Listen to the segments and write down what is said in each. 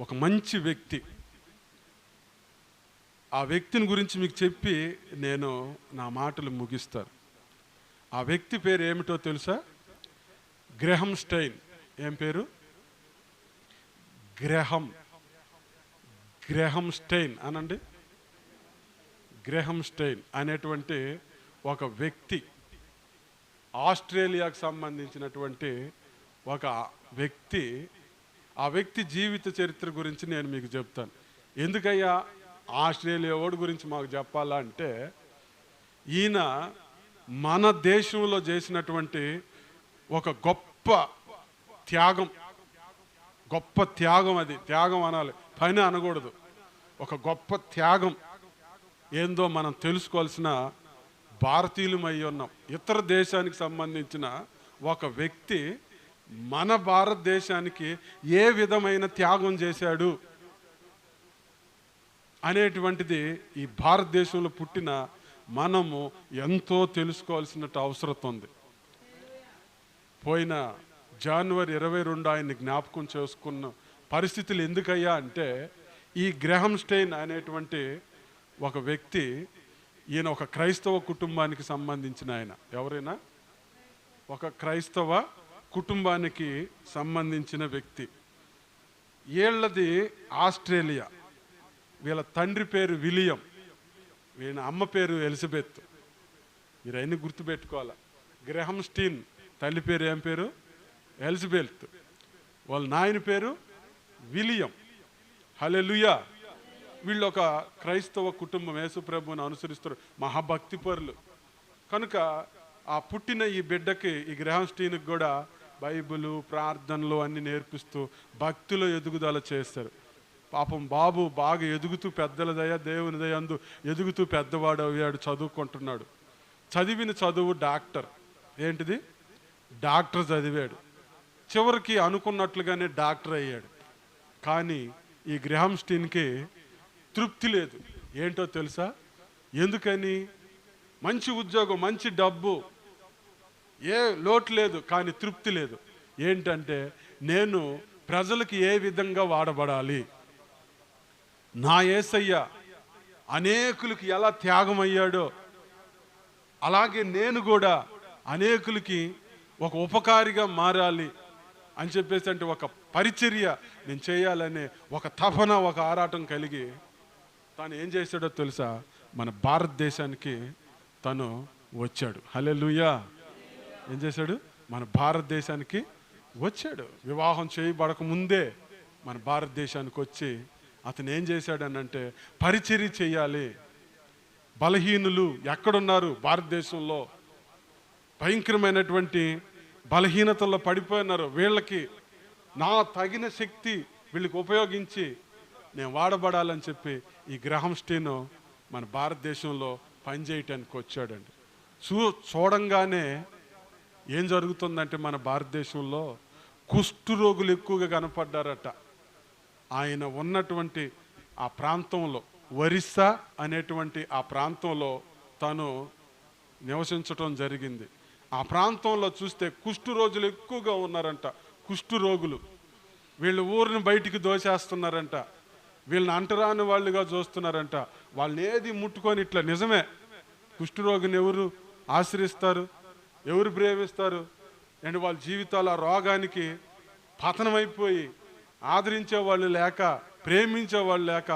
ఒక మంచి వ్యక్తి. ఆ వ్యక్తిని గురించి మీకు చెప్పి నేను నా మాటలు ముగిస్తాను. ఆ వ్యక్తి పేరు ఏమిటో తెలుసా? గ్రహం స్టైన్. ఏం పేరు? గ్రహం స్టైన్ అనండి. గ్రహం స్టైన్ అనేటువంటి ఒక వ్యక్తి, ఆస్ట్రేలియాకు సంబంధించినటువంటి ఒక వ్యక్తి. ఆ వ్యక్తి జీవిత చరిత్ర గురించి నేను మీకు చెప్తాను. ఎందుకయ్యా ఆస్ట్రేలియా వాడి గురించి మాకు చెప్పాలా అంటే, ఈయన మన దేశంలో చేసినటువంటి ఒక గొప్ప త్యాగం. అది త్యాగం అనాలి, పని అనకూడదు. ఒక గొప్ప త్యాగం ఏందో మనం తెలుసుకోవాల్సిన భారతీయులమై ఉన్నాం. ఇతర దేశానికి సంబంధించిన ఒక వ్యక్తి మన భారతదేశానికి ఏ విధమైన త్యాగం చేశాడు అనేటువంటిది ఈ భారతదేశంలో పుట్టిన మనము ఎంతో తెలుసుకోవాల్సిన అవసరం ఉంది. పోయిన జనవరి 22 ఆయన్ని జ్ఞాపకం చేసుకున్న పరిస్థితులు ఎందుకయ్యా అంటే, ఈ గ్రహం స్టైన్ అనేటువంటి ఒక వ్యక్తి, ఈయన ఒక క్రైస్తవ కుటుంబానికి సంబంధించిన ఆయన. ఎవరైనా ఒక క్రైస్తవ కుటుంబానికి సంబంధించిన వ్యక్తి. వీళ్ళది ఆస్ట్రేలియా. వీళ్ళ తండ్రి పేరు విలియం, వీళ్ళ అమ్మ పేరు ఎలిజబెత్. మీరు అన్ని గుర్తుపెట్టుకోవాలి. గ్రహం స్టీన్ తల్లి పేరు ఏం పేరు? ఎలిజబెత్. వాళ్ళ నాయన పేరు విలియం. హల్లెలూయా. వీళ్ళు ఒక క్రైస్తవ కుటుంబం, యేసు ప్రభువుని అనుసరిస్తారు, మహాభక్తి పరులు. కనుక ఆ పుట్టిన ఈ బిడ్డకి, ఈ గ్రహం స్టీన్కి కూడా బైబిలు, ప్రార్థనలు అన్నీ నేర్పిస్తూ భక్తిలో ఎదుగుదల చేస్తారు. పాపం బాబు బాగా ఎదుగుతూ, పెద్దల దయ దేవుని దయ అందు ఎదుగుతూ పెద్దవాడు అయ్యాడు, చదువుకుంటున్నాడు. చదివిన చదువు డాక్టర్. ఏంటిది? డాక్టర్ చదివాడు. చివరికి అనుకున్నట్లుగానే డాక్టర్ అయ్యాడు. కానీ ఈ గ్రహం స్టీన్కి తృప్తి లేదు. ఏంటో తెలుసా? ఎందుకని? మంచి ఉద్యోగం, మంచి డబ్బు, ఏ లోటు లేదు, కానీ తృప్తి లేదు. ఏంటంటే, నేను ప్రజలకు ఏ విధంగా వాడబడాలి, నా యేసయ్య అనేకులకి ఎలా త్యాగం అయ్యాడో అలాగే నేను కూడా అనేకులకి ఒక ఉపకారిగా మారాలి అని చెప్పేసి, అంటే ఒక పరిచర్య నేను చేయాలనే ఒక తపన, ఒక ఆరాటం కలిగి తాను ఏం చేశాడో తెలుసా? మన భారతదేశానికి తను వచ్చాడు. హల్లెలూయా. ఏం చేశాడు? మన భారతదేశానికి వచ్చాడు. వివాహం చేయబడక ముందే మన భారతదేశానికి వచ్చి అతను ఏం చేశాడనంటే, పరిచర్య చేయాలి. బలహీనులు ఎక్కడున్నారు? భారతదేశంలో భయంకరమైనటువంటి బలహీనతల్లో పడిపోయినారు. వీళ్ళకి నా తగిన శక్తి వీళ్ళకి ఉపయోగించి నేను వాడబడాలని చెప్పి ఈ గ్రహం స్టీన్ మన భారతదేశంలో పనిచేయటానికి వచ్చాడండి. చూడంగానే ఏం జరుగుతుందంటే, మన భారతదేశంలో కుష్టు రోగులు ఎక్కువగా కనపడ్డారట. ఆయన ఉన్నటువంటి ఆ ప్రాంతంలో, ఒరిస్సా అనేటువంటి ఆ ప్రాంతంలో తను నివసించటం జరిగింది. ఆ ప్రాంతంలో చూస్తే కుష్టు రోగులు ఎక్కువగా ఉన్నారంట. కుష్టు రోగులు వీళ్ళు ఊరిని బయటికి దోచేస్తున్నారంట. వీళ్ళని అంటరాని వాళ్ళుగా చూస్తున్నారంట. వాళ్ళని ఏది ముట్టుకొని ఇట్లా. నిజమే, కుష్ఠరోగిని ఎవరు ఆశ్రయిస్తారు, ఎవరు ప్రేమిస్తారు? అండ్ వాళ్ళ జీవితాలు ఆ రోగానికి పతనమైపోయి ఆదరించే వాళ్ళు లేక, ప్రేమించే వాళ్ళు లేక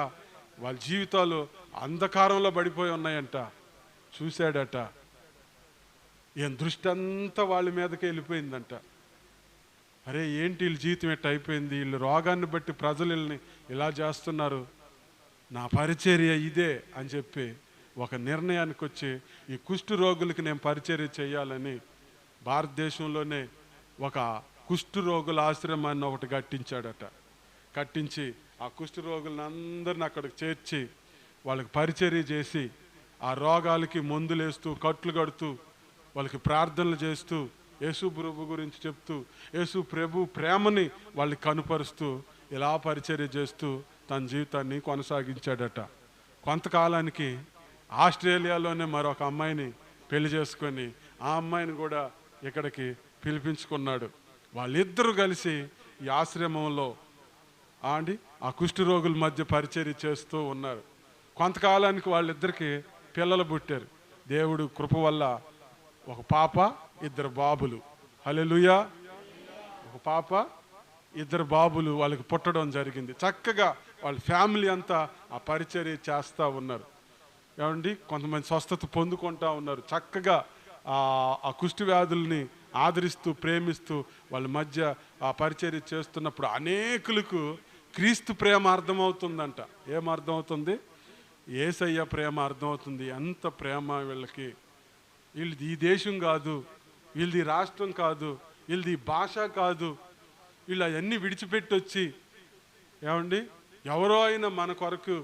వాళ్ళ జీవితాలు అంధకారంలో పడిపోయి ఉన్నాయంట. చూశాడట. ఈయన దృష్టి అంతా వాళ్ళ మీదకి వెళ్ళిపోయిందంట. అరే ఏంటి వీళ్ళ జీవితం ఎట్ట అయిపోయింది, వీళ్ళు రోగాన్ని బట్టి ప్రజలు వీళ్ళని ఇలా చేస్తున్నారు, నా పరిచర్య ఇదే అని చెప్పి ఒక నిర్ణయానికి వచ్చి, ఈ కుష్టు రోగులకి నేను పరిచర్య చేయాలని భారతదేశంలోనే ఒక కుష్టు రోగుల ఆశ్రమాన్ని ఒకటి కట్టించాడట. కట్టించి ఆ కుష్టు రోగులను అందరిని అక్కడికి చేర్చి వాళ్ళకి పరిచర్య చేసి, ఆ రోగాలకి మందులేస్తూ, కట్లు కడుతూ, వాళ్ళకి ప్రార్థనలు చేస్తూ, యేసు ప్రభు గురించి చెప్తూ, యేసు ప్రభు ప్రేమని వాళ్ళకి కనుపరుస్తూ, ఇలా పరిచర్య చేస్తూ తన జీవితాన్ని కొనసాగించాడట. కొంతకాలానికి ఆస్ట్రేలియాలోనే మరొక అమ్మాయిని పెళ్లి చేసుకొని ఆ అమ్మాయిని కూడా ఇక్కడికి పిలిపించుకున్నాడు. వాళ్ళిద్దరూ కలిసి ఈ ఆశ్రమంలో అండి ఆ కుష్ఠరోగుల మధ్య పరిచర్య చేస్తూ ఉన్నారు. కొంతకాలానికి వాళ్ళిద్దరికి పిల్లలు పుట్టారు. దేవుడు కృప వల్ల ఒక పాప, ఇద్దరు బాబులు. హల్లెలూయా. ఒక పాప, ఇద్దరు బాబులు వాళ్ళకి పుట్టడం జరిగింది. చక్కగా వాళ్ళ ఫ్యామిలీ అంతా ఆ పరిచర్య చేస్తూ ఉన్నారు. ఏమండి కొంతమంది స్వస్థత పొందుకుంటూ ఉన్నారు. చక్కగా ఆ కుష్టి వ్యాధుల్ని ఆదరిస్తూ ప్రేమిస్తూ వాళ్ళ మధ్య ఆ పరిచర్య చేస్తున్నప్పుడు అనేకులకు క్రీస్తు ప్రేమ అర్థమవుతుందంట. ఏం అర్థమవుతుంది? యేసయ్య ప్రేమ అర్థమవుతుంది. ఎంత ప్రేమ వీళ్ళకి. వీళ్ళది ఈ దేశం కాదు, వీళ్ళది రాష్ట్రం కాదు, వీళ్ళది భాష కాదు, వీళ్ళు అవన్నీ విడిచిపెట్టి వచ్చి ఏమండి ఎవరో అయినా మన కొరకు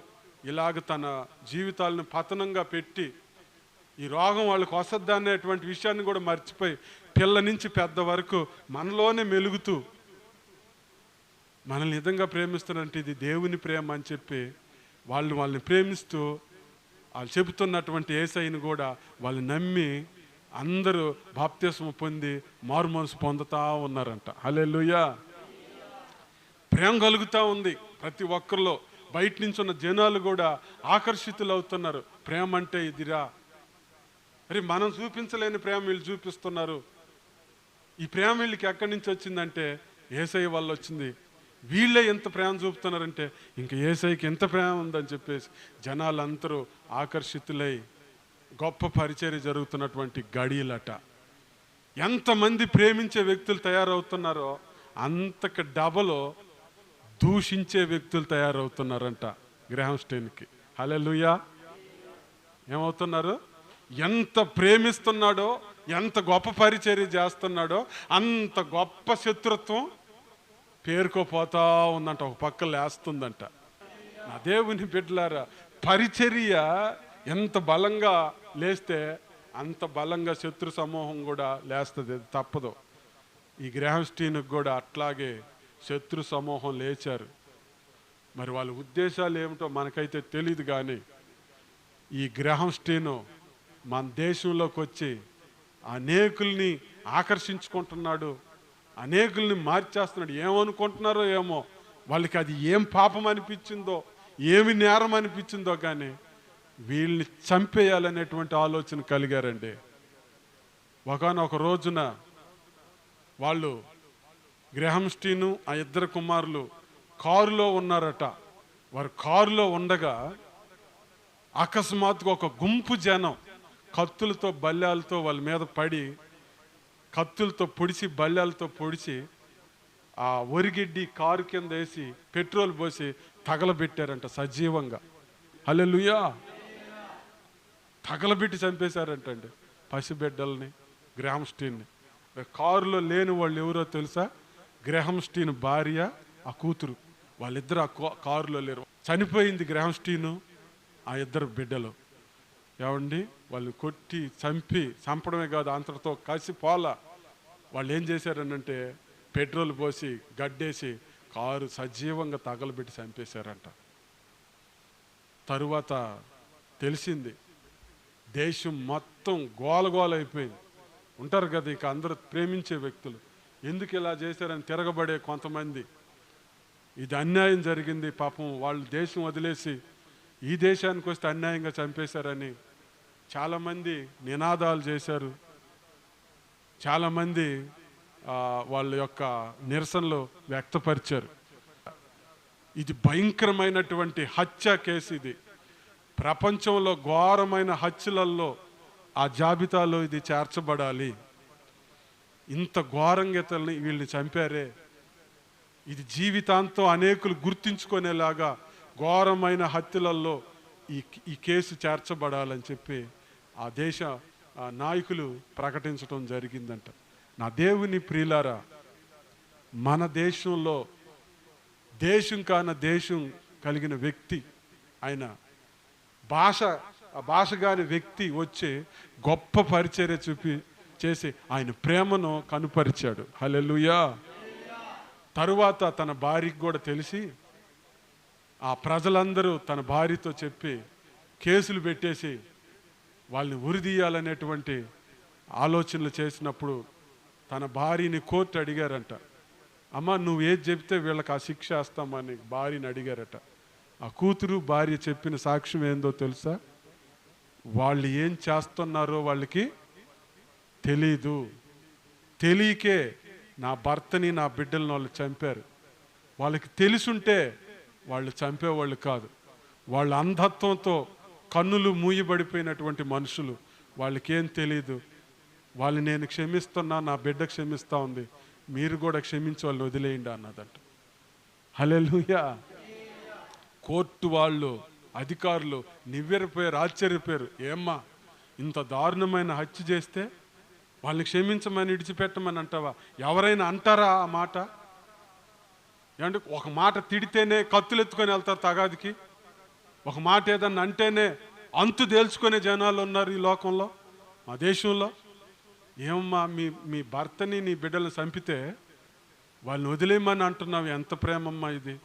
ఇలాగ తన జీవితాలను పతనంగా పెట్టి ఈ రోగం వాళ్ళకి వసద్దా అనేటువంటి విషయాన్ని కూడా మర్చిపోయి పిల్ల నుంచి పెద్ద వరకు మనలోనే మెలుగుతూ మనల్ని నిజంగా ప్రేమిస్తున్నట్టు ఇది దేవుని ప్రేమ అని చెప్పి వాళ్ళని ప్రేమిస్తూ వాళ్ళు చెబుతున్నటువంటి యేసయ్యను కూడా వాళ్ళు నమ్మి అందరూ బాప్తిస్మం పొంది మారుమనసు పొందుతూ ఉన్నారంట. హల్లెలూయా. ప్రేమ కలుగుతూ ఉంది ప్రతి ఒక్కరిలో. బయట నుంచి ఉన్న జనాలు కూడా ఆకర్షితులు అవుతున్నారు. ప్రేమ అంటే ఇదిరా. అరే మనం చూపించలేని ప్రేమ వీళ్ళు చూపిస్తున్నారు. ఈ ప్రేమ వీళ్ళకి ఎక్కడి నుంచి వచ్చిందంటే యేసయ్య వల్ల వచ్చింది. వీళ్ళే ఎంత ప్రేమ చూపుతున్నారంటే ఇంక యేసయ్యకి ఎంత ప్రేమ ఉందని చెప్పేసి జనాలందరూ ఆకర్షితులై గొప్ప పరిచర్య జరుగుతున్నటువంటి గడియలట. ఎంతమంది ప్రేమించే వ్యక్తులు తయారవుతున్నారో అంతకు డబలు దూషించే వ్యక్తులు తయారవుతున్నారంట గ్రాహం స్టెయిన్కి. హల్లెలూయా. ఏమవుతున్నారు? ఎంత ప్రేమిస్తున్నాడో, ఎంత గొప్ప పరిచర్య చేస్తున్నాడో అంత గొప్ప శత్రుత్వం పేరుకోపోతా ఉందంట, ఒక పక్క లేస్తుందంట. నా దేవుని బిడ్డలారా, పరిచర్య ఎంత బలంగా లేస్తే అంత బలంగా శత్రు సమూహం కూడా లేస్తుంది. అది తప్పదు. ఈ గ్రాహం స్టీన్కి కూడా అట్లాగే శత్రు సమూహం లేచారు. మరి వాళ్ళ ఉద్దేశాలు ఏమిటో మనకైతే తెలియదు. కానీ ఈ గ్రాహం స్టీను మన దేశంలోకి వచ్చి అనేకుల్ని ఆకర్షించుకుంటున్నాడు, అనేకుల్ని మార్చేస్తున్నాడు. ఏమనుకుంటున్నారో ఏమో, వాళ్ళకి అది ఏం పాపం అనిపించిందో, ఏమి నేరం అనిపించిందో కానీ వీళ్ళని చంపేయాలనేటువంటి ఆలోచన కలిగారండి. ఒకనొక రోజున వాళ్ళు గ్రాహం స్టీను ఆ ఇద్దరు కుమారులు కారులో ఉన్నారట. వారు కారులో ఉండగా అకస్మాత్తుగా ఒక గుంపు జనం కత్తులతో బల్యాలతో వాళ్ళ మీద పడి, కత్తులతో పొడిచి బల్యాలతో పొడిచి ఆ ఒరిగిడ్డి కారు కింద వేసి పెట్రోల్ పోసి తగలబెట్టారంట సజీవంగా. హల్లెలూయా. తగలబెట్టి చంపేశారంటండి పసిబిడ్డల్ని, గ్రాహం స్టీన్ని. కారులో లేని వాళ్ళు ఎవరో తెలుసా? గ్రాహం స్టీన్ భార్య, ఆ కూతురు. వాళ్ళిద్దరు ఆ కారులో లేరు. చనిపోయింది గ్రాహం స్టీను, ఆ ఇద్దరు బిడ్డలు. ఏమండి వాళ్ళు కొట్టి చంపడమే కాదు, అంతటితో కలిసి పోలా. వాళ్ళు ఏం చేశారనంటే పెట్రోల్ పోసి గడ్డేసి కారు సజీవంగా తగలబెట్టి చంపేశారంట. తరువాత తెలిసింది, దేశం మొత్తం గోలగోల అయిపోయింది. ఉంటారు కదా ఇక అందరూ ప్రేమించే వ్యక్తులు, ఎందుకు ఇలా చేశారని తిరగబడే కొంతమంది. ఇది అన్యాయం జరిగింది, పాపం వాళ్ళు దేశం వదిలేసి ఈ దేశానికి వస్తే అన్యాయంగా చంపేశారని చాలామంది నినాదాలు చేశారు. చాలామంది వాళ్ళ యొక్క నిరసనలు వ్యక్తపరిచారు. ఇది భయంకరమైనటువంటి హత్య కేసు. ఇది ప్రపంచంలో ఘోరమైన హత్యలలో ఆ జాబితాలో ఇది చేర్చబడాలి. ఇంత ఘోరంగా వీళ్ళని చంపారే, ఇది జీవితాంతం అనేకులు గుర్తించుకునేలాగా ఘోరమైన హత్యలలో ఈ కేసు చేర్చబడాలని చెప్పి ఆ దేశ నాయకులు ప్రకటించడం జరిగిందంట. నా దేవుని ప్రియులారా, మన దేశంలో దేశం కాన దేశం కలిగిన వ్యక్తి, ఆయన భాష కాని వ్యక్తి వచ్చి గొప్ప పరిచర్య చేసి ఆయన ప్రేమను కనుపరిచాడు. హల్లెలూయా. తరువాత తన భార్యకి కూడా తెలిసి ఆ ప్రజలందరూ తన భార్యతో చెప్పి కేసులు పెట్టేసి వాళ్ళని ఉరిదీయాలనేటువంటి ఆలోచనలు చేసినప్పుడు తన భార్యని కోర్టు అడిగారంట, అమ్మ నువ్వు ఏది చెప్తే వీళ్ళకి ఆ శిక్ష వేస్తామని భార్యని అడిగారట. ఆ కూతురు భార్య చెప్పిన సాక్ష్యం ఏందో తెలుసా? వాళ్ళు ఏం చేస్తున్నారో వాళ్ళకి తెలీదు, తెలియకే నా భర్తని నా బిడ్డలను వాళ్ళు చంపారు. వాళ్ళకి తెలుసుంటే వాళ్ళు చంపేవాళ్ళు కాదు. వాళ్ళ అంధత్వంతో కన్నులు మూయబడిపోయినటువంటి మనుషులు, వాళ్ళకేం తెలీదు. వాళ్ళు నేను క్షమిస్తున్నా, నా బిడ్డ క్షమిస్తూ ఉంది, మీరు కూడా క్షమించి వాళ్ళు వదిలేయండి అన్నదంట. హల్లెలూయా. కోర్టు వాళ్ళు, అధికారులు నివ్వెరపోయారు, ఆశ్చర్యపోయారు. ఏమ్మా ఇంత దారుణమైన హత్య చేస్తే వాళ్ళని క్షమించమని విడిచిపెట్టమని అంటావా? ఎవరైనా అంటారా ఆ మాట? ఏమంటే ఒక మాట తిడితేనే కత్తులు ఎత్తుకొని వెళ్తారు తగాదికి. ఒక మాట ఏదన్నా అంటేనే అంతు తేల్చుకునే జనాలు ఉన్నారు ఈ లోకంలో, మా దేశంలో. ఏమమ్మా మీ భర్తని నీ బిడ్డలను చంపితే వాళ్ళని వదిలేయమని అంటున్నావు, ఎంత ప్రేమమ్మా ఇది?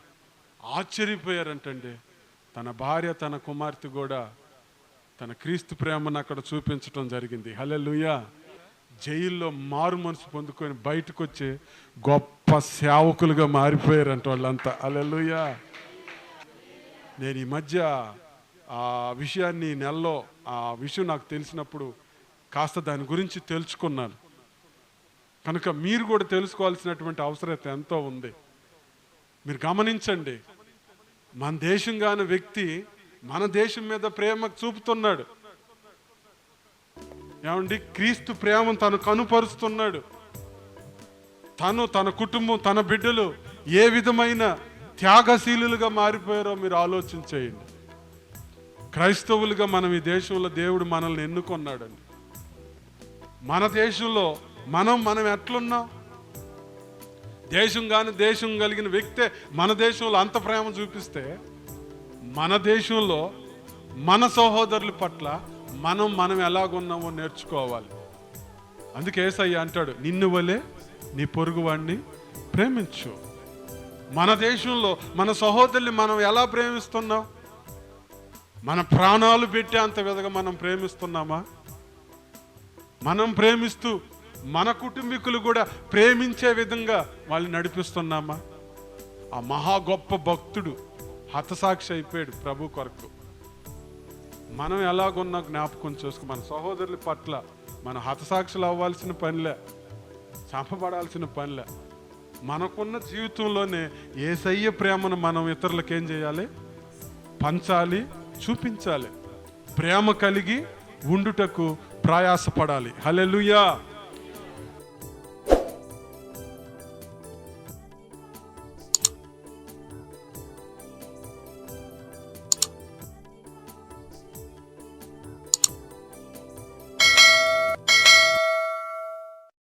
ఆశ్చర్యపోయారంటండి. తన భార్య తన కుమార్తె కూడా తన క్రీస్తు ప్రేమను అక్కడ చూపించటం జరిగింది. హల్లెలూయా. జైల్లో మారు మనసు పొందుకొని బయటకు వచ్చి గొప్ప సేవకులుగా మారిపోయారంట వాళ్ళంతా. హల్లెలూయా. నేను ఈ మధ్య ఆ విషయాన్ని నెలలో ఆ విషయం నాకు తెలిసినప్పుడు కాస్త దాని గురించి తెలుసుకున్నాను. కనుక మీరు కూడా తెలుసుకోవాల్సినటువంటి అవసరత ఎంతో ఉంది. మీరు గమనించండి, మన దేశం కాని వ్యక్తి మన దేశం మీద ప్రేమ చూపుతున్నాడు. ఏమండి, క్రీస్తు ప్రేమను తను కనుపరుస్తున్నాడు. తన కుటుంబం, తన బిడ్డలు ఏ విధమైన త్యాగశీలులుగా మారిపోయారో మీరు ఆలోచించేయండి. క్రైస్తవులుగా మనం ఈ దేశంలో దేవుడు మనల్ని ఎన్నుకున్నాడండి. మన దేశంలో మనం ఎట్లున్నాం? దేశం కలిగిన వ్యక్తే మన దేశంలో అంత ప్రేమ చూపిస్తే, మన దేశంలో మన సహోదరుల పట్ల మనం ఎలాగున్నామో నేర్చుకోవాలి. అందుకే యేసయ్య అంటాడు, నిన్ను వలే నీ పొరుగువాడిని ప్రేమించు. మన దేశంలో మన సహోదరుల్ని మనం ఎలా ప్రేమిస్తున్నాం? మన ప్రాణాలు పెట్టే అంత విధంగా మనం ప్రేమిస్తున్నామా? మనం ప్రేమిస్తూ మన కుటుంబీకులు కూడా ప్రేమించే విధంగా వాళ్ళని నడిపిస్తున్నామా? ఆ మహా గొప్ప భక్తుడు హతసాక్షి అయిపోయాడు ప్రభు కొరకు. మనం ఎలాగున్నా జ్ఞాపకం చేసుకో. మన సహోదరుల పట్ల మన హతసాక్షులు అవ్వాల్సిన పనిలే, చంపబడాల్సిన పనిలే. మనకున్న జీవితంలోనే యేసయ్య ప్రేమను మనం ఇతరులకు ఏం చేయాలి? పంచాలి, చూపించాలి. ప్రేమ కలిగి ఉండుటకు ప్రయాసపడాలి. హల్లెలూయా.